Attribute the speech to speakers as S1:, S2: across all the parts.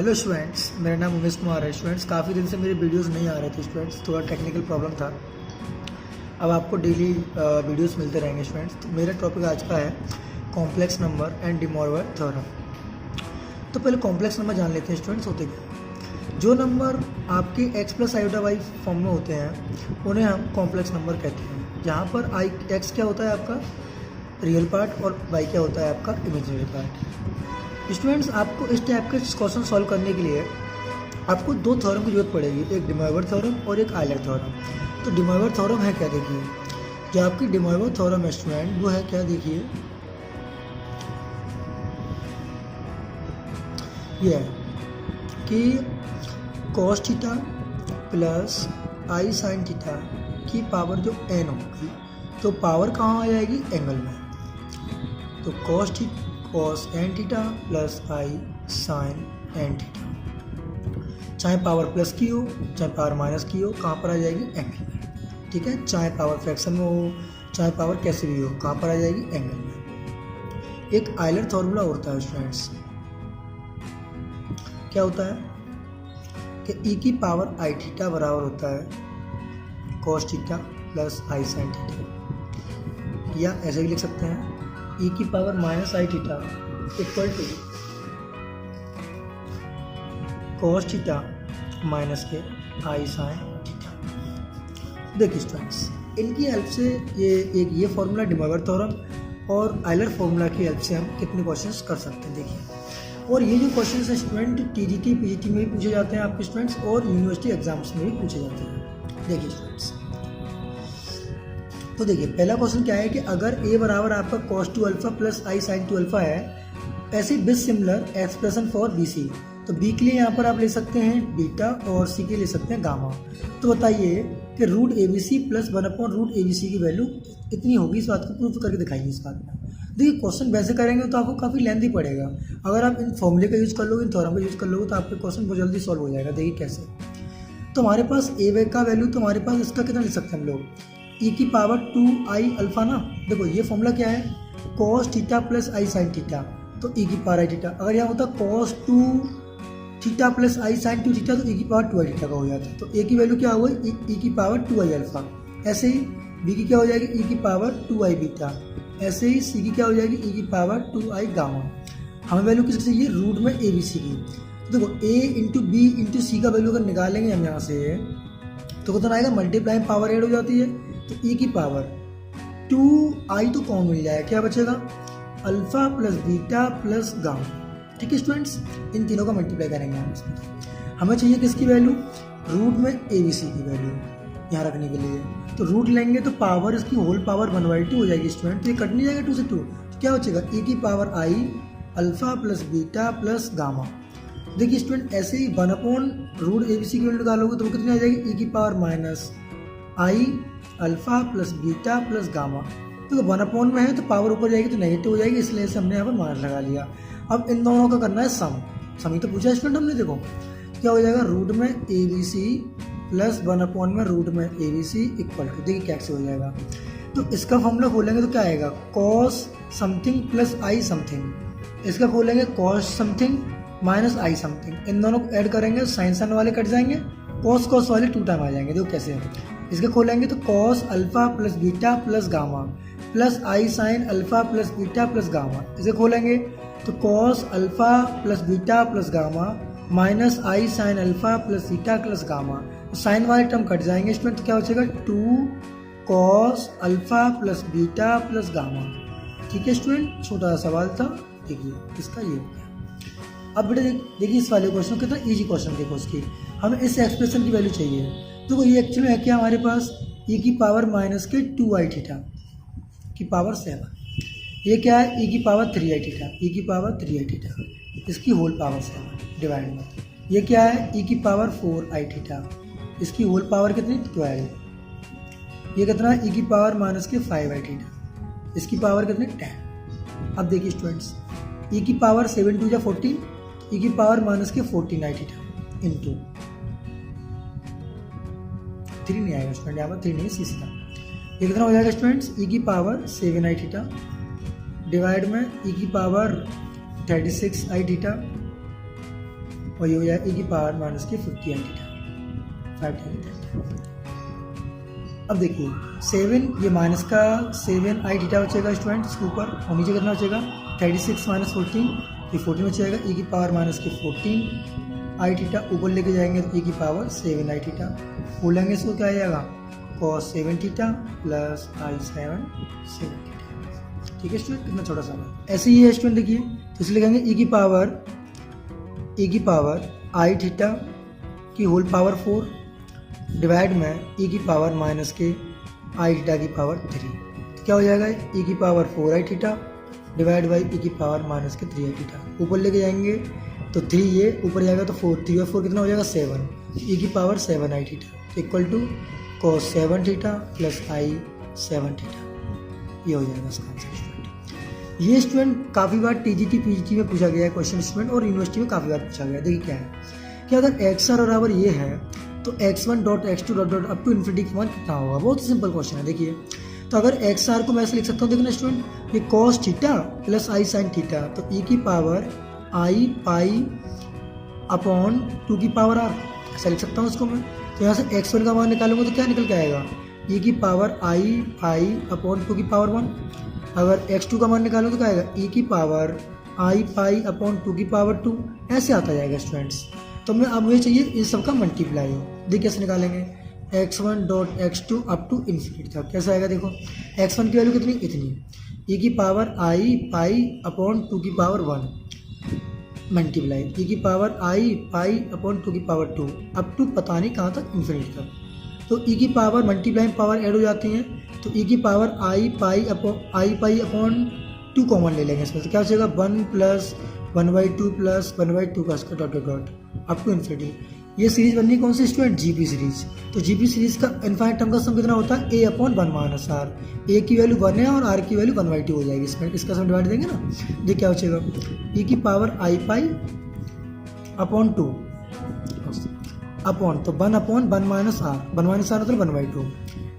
S1: Hello students, मेरा नाम उमेश कुमार है। स्टूडेंट्स, काफ़ी दिन से मेरे वीडियोस नहीं आ रहे थे। स्टूडेंट्स, थोड़ा टेक्निकल प्रॉब्लम था। अब आपको डेली वीडियोस मिलते रहेंगे। स्टूडेंट्स, तो मेरा टॉपिक आज का है complex number and D Morgan theorem. तो पहले कॉम्प्लेक्स नंबर जान लेते हैं। स्टूडेंट्स, होते क्या? जो नंबर आपके एक्स प्लस आईटा वाई फॉर्म में होते हैं उन्हें हम कॉम्प्लेक्स नंबर कहते हैं। जहाँ पर आई एक्स क्या होता है आपका रियल पार्ट और वाई क्या होता है आपका इमेजिनरी पार्ट। स्टूडेंट्स, आपको इस टाइप के क्वेश्चन सॉल्व करने के लिए आपको दो थ्योरम की जरूरत पड़ेगी, एक डी मॉर्गन थ्योरम और एक आयलर थ्योरम। तो डी मॉर्गन थ्योरम है क्या? देखिए, जो आपकी डी मॉर्गन थ्योरम है स्टूडेंट, वो है क्या? देखिए, ये है कि cos theta plus i sine theta की पावर जो एन होगी, तो पावर कहाँ आ जाएगी? एंगल में। तो cos N theta plus i sign N theta, चाहे पावर प्लस की हो चाहे पावर माइनस की हो, कहाँ पर आ जाएगी? एंगल में। ठीक है, चाहे पावर फ्रैक्शन में हो चाहे पावर कैसे भी हो, कहाँ पर आ जाएगी? एंगल में। एक आयलर फॉर्मूला होता है स्टूडेंट्स, क्या होता है कि ई की पावर आई थीटा बराबर होता है cos theta plus i sine theta, या ऐसे भी लिख सकते हैं ई की power minus i theta equal to cos theta minus के आई साइन थीटा। देखिए स्टूडेंट्स, इनकी हेल्प से ये फॉर्मूला डी मॉर्गन थ्योरम और आयलर फॉर्मूला की हेल्प से हम कितने क्वेश्चंस कर सकते हैं। देखिए, और ये जो क्वेश्चंस हैं स्टूडेंट टीजीटी पीजीटी में भी पूछे जाते हैं आपके स्टूडेंट्स, और यूनिवर्सिटी एग्जाम्स में भी पूछे जाते हैं। देखिए स्टूडेंट्स, तो देखिए पहला क्वेश्चन क्या है कि अगर a बराबर आपका cos 2 alpha plus i sine 2 alpha है, ऐसी bit similar expression for B C. तो b के लिए यहाँ पर आप ले सकते हैं बीटा और c के लिए ले सकते हैं गामा। तो बताइए कि root A B C plus 1/√ABC की वैल्यू इतनी होगी। इस बात को प्रूफ करके दिखाइए इस बात में। देखिए, क्वेश्चन वैसे करेंगे तो आपको काफ़ी लेंथी पड़ेगा। अगर आप इन फॉर्मूले का यूज़ कर लोगे, इन थ्योरम का यूज़ कर लोगे, तो आपके क्वेश्चन बहुत जल्दी सॉल्व हो जाएगा। देखिए कैसे। तो हमारे पास ए का वैल्यू, तो हमारे पास इसका कितना ले सकते हैं हम लोग? ई की पावर 2 आई अल्फा ना। देखो ये फॉर्मूला क्या है? Cos theta plus i sine theta, तो ई की पावर आई थीटा। अगर यहाँ होता cos 2 theta plus i sine 2 theta, तो ई की पावर 2 आई थीटा का हो जाता है। तो ए की वैल्यू क्या हो गई? ई की पावर 2 आई अल्फा। ऐसे ही बी की क्या हो जाएगी? ई की पावर 2 आई बीटा। ऐसे ही सी की क्या हो जाएगी? ई की पावर 2 आई गामा। हमें वैल्यू किसकी चाहिए? रूट में ए बी सी की। तो देखो ए इंटू बी इंटू सी का वैल्यू अगर निकालेंगे हम यहाँ से, तो कितना आएगा? मल्टीप्लाई पावर ऐड हो जाती है, तो ई की पावर 2 आई तो कौन मिल जाएगा? क्या बचेगा? Alpha plus beta plus gamma. ठीक है स्टूडेंट्स, इन तीनों का मल्टीप्लाई करेंगे हम इसमें। हमें चाहिए किसकी वैल्यू? रूट में ए बी सी की वैल्यू यहाँ रखने के लिए। तो रूट लेंगे तो पावर इसकी होल पावर 1/2 हो जाएगी स्टूडेंट। तो ये कट नहीं जाएगा 2 से 2, तो क्या बचेगा? ई की पावर आई alpha plus beta plus gamma. देखिए स्टूडेंट, ऐसे ही 1/√ABC की वैल्यू निकालोगे तो वो कितनी आ जाएगी? ई की पावर माइनस आई alpha plus beta plus gamma. तो 1 में है तो पावर ऊपर जाएगी तो नेगेटिव हो जाएगी, इसलिए से हमने यहाँ पर माइनस लगा लिया। अब इन दोनों का करना है सम ही तो पूछा स्टूडेंट हमने। देखो क्या हो जाएगा? रूट में ए बी सी प्लस 1 में रूट में A B C equal to, देखिए कैसे हो जाएगा। तो इसका फॉर्मूला खोलेंगे तो क्या आएगा? Cos something plus i something. इसका खोलेंगे cos something minus i something. इन दोनों को ऐड करेंगे, साइन साइन वाले कट जाएंगे, कॉस वाले 2 टाइम आ जाएंगे। देखो कैसे है। इसके खोलेंगे तो cos alpha plus beta plus gamma plus i sine alpha plus beta plus gamma. इसे खोलेंगे तो cos alpha plus beta plus gamma minus i sine alpha plus beta plus gamma. तो साइन वाले टर्म कट जाएंगे इसमें, तो क्या हो जाएगा? 2 cos alpha plus beta plus gamma. ठीक है स्टूडेंट, छोटा सा सवाल था। देखिए इसका ये। अब बेटा देखिए इस वाले क्वेश्चन कितना इजी क्वेश्चन देखो इसकी। हमें इस एक्सप्रेशन की वैल्यू चाहिए। तो ये एक्चुअली है क्या हमारे पास? ई की पावर माइनस के 2 आई थीटा की पावर 7। ये क्या है? ई की पावर 3 आई थीटा, ई की पावर 3 आई थीटा, इसकी होल पावर 7 डिवाइड में। ये क्या है? ई की पावर 4 आई थीटा, इसकी होल पावर कितनी? 12। ये कितना? ई की पावर माइनस के 5 आई थीटा, इसकी पावर कितनी? 10। अब देखिए स्टूडेंट्स, ई की पावर 7 2 या 14, ई की पावर माइनस के 14 आई थीटा इंटू 3 नहीं आएगा स्टूडेंट, यहाँ पर 3 नहीं, सी सीधा। ये कितना हो जाएगा स्टूडेंट्स? ई की पावर 7 आई थीटा डिवाइड में ई की पावर 36 आई थीटा और ये हो जाएगा e की पावर माइनस के 50 आई थीटा 5 थीटा। अब देखिए 7 ये माइनस का 7 आई थीटा बचेगा स्टूडेंट इसके ऊपर, और नीचे कितना बचेगा 36 माइनस 14, ये 14 बचेगा e की पावर माइनस के 14 आई थीटा, ऊपर लेके जाएंगे तो e की पावर 7 आई थीटा, बोलेंगे इसको क्या आ जाएगा cos 7 theta plus i 7 theta. ठीक है स्टूडेंट, कितना छोटा सा है। ऐसे ही है स्टूडेंट देखिए, तो इसलिए कहेंगे e की पावर आई थीटा की होल पावर 4 डिवाइड में e की पावर माइनस के आई थीटा की पावर 3, तो क्या हो जाएगा e की power 4 I theta divide by e की पावर माइनस के 3 आई थीटा, ऊपर लेके जाएंगे तो 3 ये ऊपर जाएगा तो 4, 3 और 4 कितना हो जाएगा 7, e की power 7 i theta equal to cos 7 theta plus i 7 theta, ये हो जाएगा इसका आंसर स्टूडेंट। ये स्टूडेंट काफ़ी बार टीजीटी पीजीटी में पूछा गया है क्वेश्चन स्टूडेंट, और यूनिवर्सिटी में काफ़ी बार पूछा गया है। देखिए क्या है कि अगर एक्स आर बराबर ये है तो x1 dot x2 dot dot up to infinity का मान कितना होगा, बहुत सिंपल क्वेश्चन है। देखिए तो अगर एक्स आर को मैं ऐसे लिख सकता हूँ, देखना स्टूडेंट ये cos theta plus i sine theta, तो e की पावर आई पाई अपॉन 2 की पावर r, ऐसा लिख सकता हूँ इसको मैं। तो यहाँ से x1 का मान निकालूंगा तो क्या निकल के आएगा e की पावर आई पाई अपॉन 2 की पावर 1। अगर x2 का मान निकालूंगा तो क्या आएगा e की पावर आई पाई अपॉन 2 की पावर 2, ऐसे आता जाएगा स्टूडेंट्स। तो मैं अब मुझे चाहिए इन सब का मल्टीप्लाई हो, देखिए कैसे निकालेंगे x1 dot x2 up to infinity तक, कैसे आएगा देखो x1 की वैल्यू कितनी इतनी, e की पावर आई पाई अपॉन 2 की पावर 1 मल्टीप्लाई e की पावर आई पाई अपॉन 2 की पावर 2 अप टू पता नहीं कहाँ तक इन्फिनिटी तक। तो e की पावर मल्टीप्लाई पावर ऐड हो जाती हैं, तो e की power i pi upon 2 common ले लेंगे इसमें, तो क्या हो जाएगा 1 प्लस 1/2 प्लस 1/2 का इसका dot dot up to infinity. ये सीरीज बननी कौन सी स्टूडेंट, जीपी सीरीज। तो जीपी सीरीज का इनफाइनाइट टर्म का सम कितना होता है a upon 1 minus r, a की वैल्यू 1 है और आर की वैल्यू 1/2 हो जाएगी इसमें, इसका सम डिवाइड देंगे ना, ये क्या हो जाएगा e की power i pi upon 2 upon, तो 1 upon 1 minus r, 1 minus r मतलब 1/2,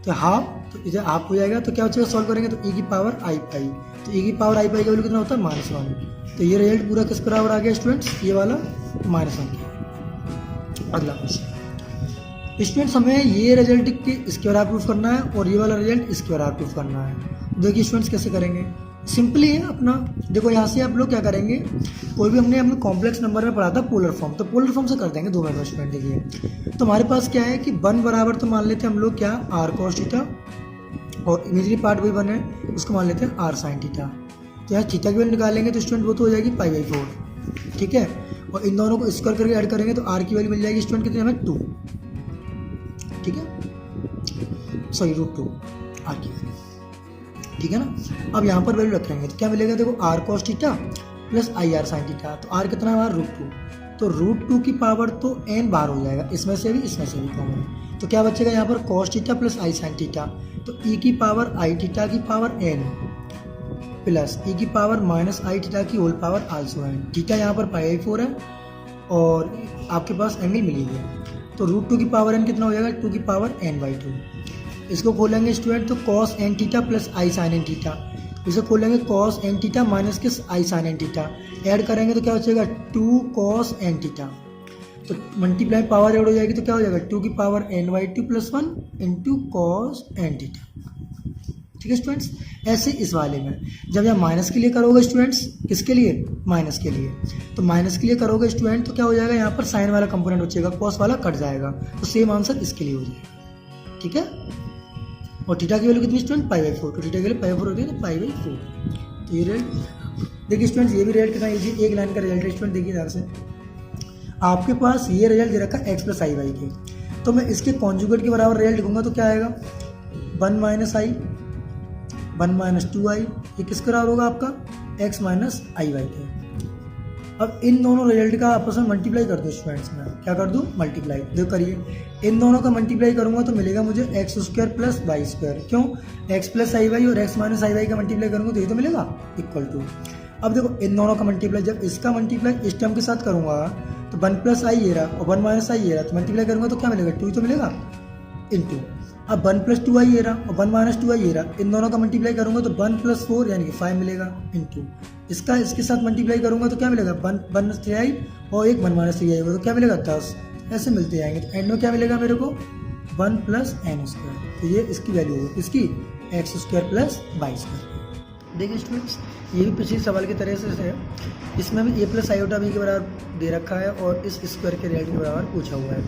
S1: तो हाफ, तो इधर हाफ हो जाएगा। तो क्या हो जाएगा सॉल्व करेंगे तो e की पावर आई पाई, तो e की पावर आई पाई का वैल्यू कितना होता है -1, तो ये रिजल्ट पूरा किस बराबर आ गया स्टूडेंट्स, ये वाला -1 किया। अगला क्वेश्चन स्टूडेंट्स, हमें ये रिजल्ट इसके बराबर प्रूफ करना है और ये वाला रिजल्ट इसके बराबर प्रूफ करना है। देखिए स्टूडेंट्स कैसे करेंगे, सिंपली है अपना, देखो यहाँ से आप लोग क्या करेंगे, कोई भी हमने अपने कॉम्प्लेक्स नंबर में पढ़ा था पोलर फॉर्म, तो पोलर फॉर्म से कर देंगे 2 मेथड स्टूडेंट। देखिए तो हमारे पास क्या है कि 1 बराबर तो मान लेते हैं हम लोग क्या r cos थीटा, और इमेजरी पार्ट वही 1 है उसको मान लेते हैं r sin थीटा। तो यहाँ थीटा की वैल्यू निकालेंगे तो स्टूडेंट वो तो हो जाएगी π/4, ठीक है, और इन दोनों को स्क्वायर करके ऐड करेंगे तो r की वैल्यू मिल जाएगी स्टूडेंट कितने हमें 2, ठीक है, सॉरी √2 r की वैल्यू, ठीक है ना। अब यहाँ पर वैल्यू रखेंगे तो क्या मिलेगा, देखो r cos theta plus IR sin theta, तो r कितना है हमारा √2, तो √2 की पावर तो n बार हो जाएगा, इसमें से भी कॉमन, तो क्या बचेगा यहाँ पर cos theta plus I sin theta, तो e की पावर आई थीटा की पावर n प्लस e की पावर माइनस आई थीटा की whole power also n, theta यहाँ पर π/4 है और आपके पास एंगल मिली है, तो √2 की पावर n कितना हो जाएगा 2 की पावर n/2। इसको खोलेंगे स्टूडेंट तो cos n थीटा प्लस आई sin n थीटा, इसे खोलेंगे cos n थीटा माइनस के आई sin n थीटा, ऐड करेंगे तो क्या हो जाएगा 2 cos n थीटा, तो मल्टीप्लाई पावर ऐड हो जाएगी तो क्या हो जाएगा 2 की power n/2 plus 1 into cos n theta. ठीक है स्टूडेंट्स, ऐसे इस वाले में जब यहाँ माइनस के लिए करोगे स्टूडेंट्स, किसके लिए माइनस के लिए, तो माइनस के लिए करोगे स्टूडेंट तो क्या हो जाएगा यहाँ पर साइन वाला कंपोनेंट बचेगा, कॉस वाला कट जाएगा, तो सेम आंसर इसके लिए हो जाएगा, ठीक है। और थीटा की वैल्यू कितनी स्टूडेंट π/4, तो थीटा की वैल्यू π/4 होती है ना π/4, तो ये रिजल्ट देखिए स्टूडेंट्स, ये भी रिजल्ट कितना इजी, एक लाइन का रिजल्ट है स्टूडेंट। देखिए ध्यान से, आपके पास ये रिजल्ट दे रखा है x प्लस आई वाई के, तो मैं इसके कॉन्जुगेट के बराबर रिजल्ट लिखूंगा तो क्या आएगा 1 माइनस आई 1 माइनस 2i, ये किसके बराबर होगा आपका x माइनस आई वाई के। अब इन दोनों रिजल्ट का आपस में मल्टीप्लाई कर दो स्टूडेंट्स, में क्या कर दूँ मल्टीप्लाई, देखो करिए, इन दोनों का मल्टीप्लाई करूंगा तो मिलेगा मुझे x² प्लस वाई स्क्वायर, क्यों x प्लस आई वाई और x माइनस आई वाई का मल्टीप्लाई करूंगा तो ये तो मिलेगा इक्वल टू। अब देखो इन दोनों का मल्टीप्लाई, जब इसका मल्टीप्लाई इस टर्म के साथ करूंगा तो 1 प्लस आई ये रहा और 1 माइनस आई ये रहा, तो मल्टीप्लाई करूंगा तो क्या मिलेगा 2 तो मिलेगा इंटू, अब 1 प्लस 2 आई ये रहा और 1 माइनस 2 आई ये रहा, इन दोनों का मल्टीप्लाई करूंगा तो 1 प्लस 4 यानी कि 5 मिलेगा इंटू, इसका इसके साथ मल्टीप्लाई करूंगा तो क्या मिलेगा, 1/3i और एक 1 - 3i होगा तो क्या मिलेगा 10, ऐसे मिलते जाएंगे। तो एंड में क्या मिलेगा मेरे को 1 + n²। तो ये इसकी वैल्यू होगी, इसकी x² + y²। देखिए स्टूडेंट्स, ये भी पिछले सवाल की तरह से है, इसमें भी a + i/b के बराबर दे रखा है और इस स्क्वायर के रिजल्ट के बराबर पूछा हुआ है।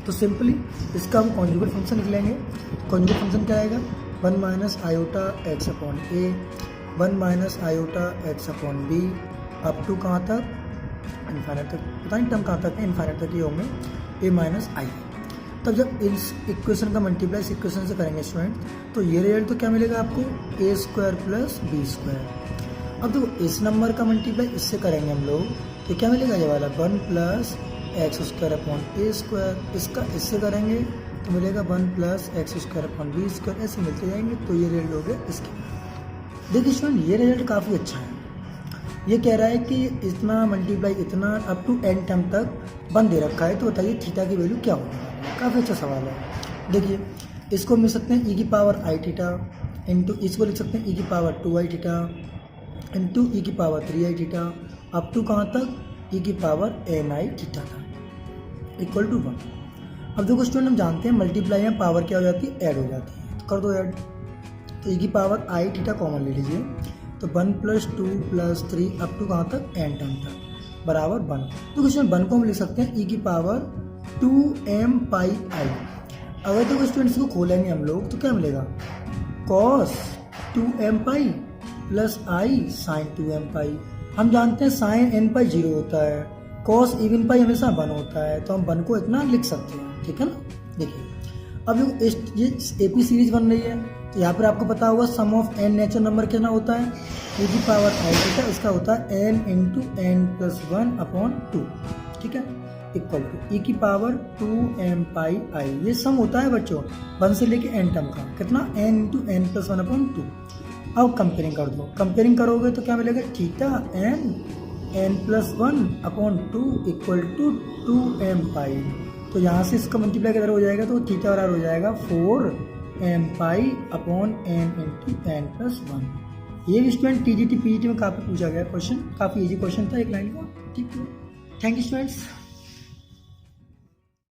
S1: तो सिंपली इसका हम कॉन्जुगेट फंक्शन निकलेंगे। कॉन्जुगेट फंक्शन क्या आएगा, 1 - iota(x/a), 1 - iota(x/b) अप टू कहाँ तक, इन्फाइनाइट तक, पता नहीं टर्म कहाँ तक है, इन्फाइनाइट तक ये होंगे, a - i। तब जब इस इक्वेशन का मल्टीप्लाई इस इक्वेशन से करेंगे स्टूडेंट, तो ये रिजल्ट तो क्या मिलेगा आपको, a² + b²। अब देखो इस नंबर का मल्टीप्लाई इससे करेंगे हम लोग तो क्या मिलेगा, ये वाला 1 + x²/a²। इसका इससे करेंगे तो मिलेगा 1 + x²/b², ऐसे मिलते जाएंगे। तो ये रिजल्ट हो गया इसके। देखिए स्टूडेंट, ये रिजल्ट काफ़ी अच्छा है। ये कह रहा है कि इतना मल्टीप्लाई इतना अप टू n टर्म तक 1 दे रखा है, तो बताइए थीटा की वैल्यू क्या होगी। काफ़ी अच्छा सवाल है। देखिए इसको मिल सकते हैं e⁻i⁻, इंटू इसको लिख सकते हैं e⁻2i⁻, into e⁻3i⁻, up to कहाँ तक e⁻ni⁻, इक्वल टू 1। अब देखो स्टूडेंट, हम जानते हैं मल्टीप्लाई में पावर क्या हो जाती है, ऐड हो जाती है, तो कर दो ऐड। तो e⁻i⁻ कॉमन ले लीजिए, तो 1 + 2 + 3 अप टू कहाँ तक, n टर्म तक बराबर 1। तो क्वेश्चन 1 को हम लिख सकते हैं e⁻2m⁻i। अगर तो स्टूडेंट्स को खोलेंगे हम लोग तो क्या मिलेगा, cos 2m⁻ + i sin 2m⁻। हम जानते हैं sin n⁻ 0 होता है, cos even π हमेशा 1 होता है, तो हम 1 को इतना लिख सकते हैं, ठीक है ना। देखिए अब ये AP सीरीज बन रही है, तो यहाँ पर आपको पता होगा सम ऑफ n नेचुरल नंबर कितना होता है, e⁻i⁻, इसका होता है n × n + 1/2, ठीक है, इक्वल टू e⁻2m⁻i। ये सम होता है बच्चों 1 से लेके n टर्म का, कितना n × n + 1/2। अब कंपेयरिंग कर दो, कंपेयरिंग करोगे तो क्या मिलेगा, theta n + 1/2 equal to 2m⁻। तो यहाँ से इसका मल्टीप्लाई किधर हो जाएगा, तो थीटा बराबर हो जाएगा 4m⁻/n × n + 1। ये भी स्टूडेंट TGT PGT में काफ़ी पूछा गया क्वेश्चन, काफ़ी इजी क्वेश्चन था, एक लाइन का, ठीक है। Thank you students.